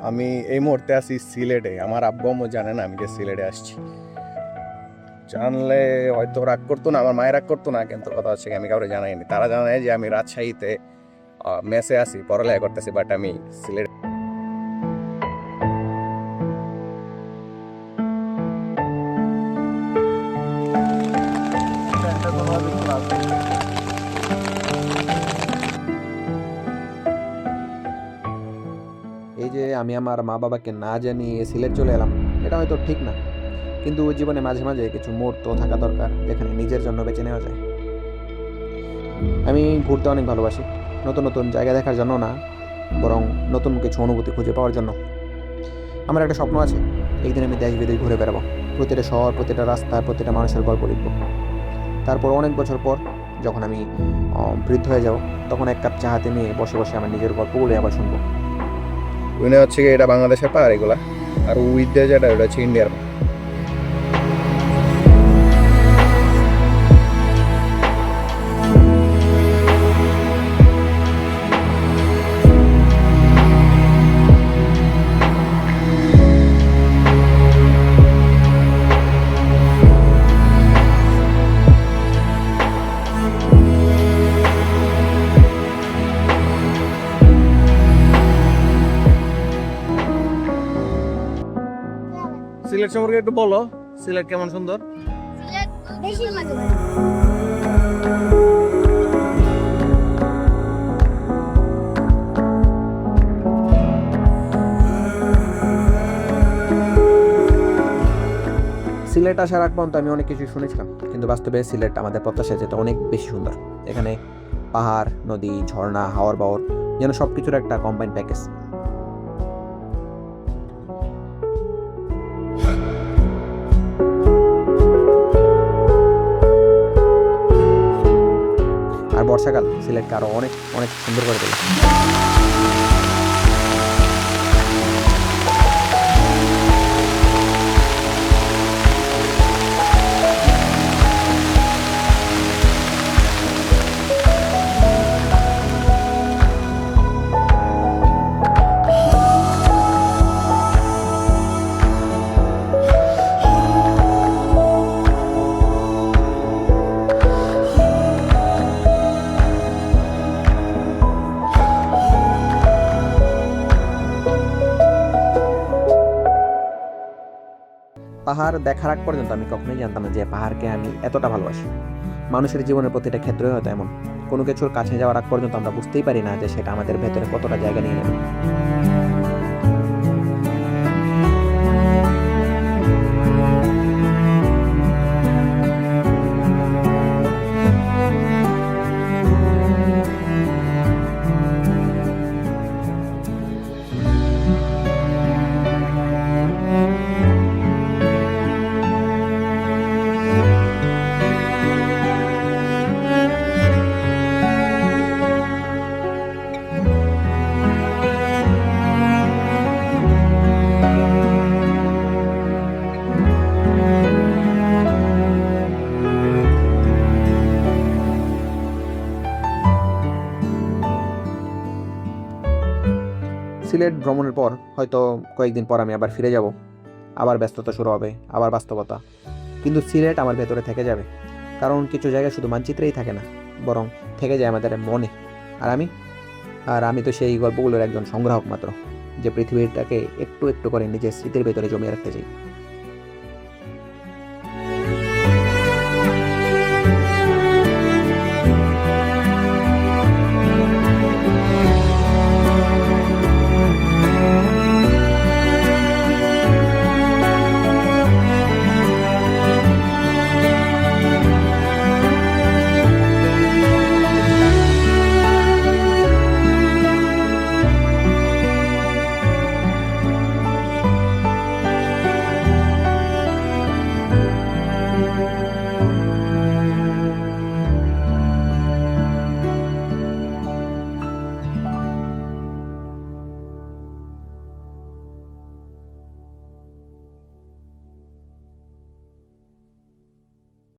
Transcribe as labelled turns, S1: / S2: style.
S1: আমি এই মুহূর্তে আছি সিলেটে। আমার আব্বু আম্মু জানে না আমি যে সিলেটে আসছি। জানলে হয়তো রাগ করতো না, আমার মায়ের রাগ করতো না, কিন্তু কথা হচ্ছে কি আমি কাউকে জানাইনি। তারা জানায় যে আমি রাজশাহীতে মেসে আছি, পড়ালেখা করতেছি, বাট আমি সিলেট।
S2: এই যে আমি আমার মা বাবাকে না জানিয়ে সিলেট চলে এলাম, এটা হয়তো ঠিক না, কিন্তু জীবনে মাঝে মাঝে কিছু মুহূর্ত থাকা দরকার যেখানে নিজের জন্য বেছে নেওয়া যায়। আমি ঘুরতে অনেক ভালোবাসি, নতুন নতুন জায়গা দেখার জন্য না, বরং নতুন কিছু অনুভূতি খুঁজে পাওয়ার জন্য। আমার একটা স্বপ্ন আছে, একদিন আমি দেশ বিদেশ ঘুরে বেড়াবো, প্রতিটা শহর, প্রতিটা রাস্তা, প্রতিটা মানুষের গল্প লিখব। তারপর অনেক বছর পর যখন আমি বৃদ্ধ হয়ে যাব, তখন এক কাপ চা হাতে নিয়ে বসে বসে আমার নিজের গল্পগুলো আবার শুনবো।
S1: ওইখানে হচ্ছে কি এটা বাংলাদেশের পাহাড় এগুলা, আর ওই যেটা ওটা হচ্ছে ইন্ডিয়ার। সিলেট সম্পর্কে একটু বলো, সিলেট কেমন সুন্দর?
S3: সিলেট বেশি লাগে।
S2: সিলেট আসার আগ পর্যন্ত আমি অনেক কিছু শুনেছিলাম, কিন্তু বাস্তবে সিলেট আমাদের প্রত্যাশা যেটা অনেক বেশি সুন্দর। এখানে পাহাড়, নদী, ঝর্ণা, হাওয়ার বাওর, যেন সব কিছুর একটা কম্বাইন্ড প্যাকেজ। আর বর্ষাকাল সিলেটকে আরো অনেক অনেক সুন্দর করে তোলে। পাহাড় দেখার আগ পর্যন্ত আমি কখনোই জানতাম না যে পাহাড়কে আমি এতটা ভালোবাসি। মানুষের জীবনের প্রতিটা ক্ষেত্রে হয়তো এমন, কোনো কিছুর কাছে যাওয়ার আগ পর্যন্ত আমরা বুঝতেই পারি না যে সেটা আমাদের ভেতরে কতটা জায়গা নিয়ে নেবে। সিলেট ভ্রমণের পর হয়তো কয়েকদিন পর আমি আবার ফিরে যাব, আবার ব্যস্ততা শুরু হবে, আবার বাস্তবতা। কিন্তু সিলেট আমার ভেতরে থেকে যাবে, কারণ কিছু জায়গা শুধু মানচিত্রেই থাকে না, বরং থেকে যায় আমাদের মনে। আর আমি তো সেই গল্পগুলোর একজন সংগ্রাহক মাত্র, যে পৃথিবীটাকে একটু একটু করে নিজের স্মৃতির ভেতরে জমিয়ে রাখতে চাই।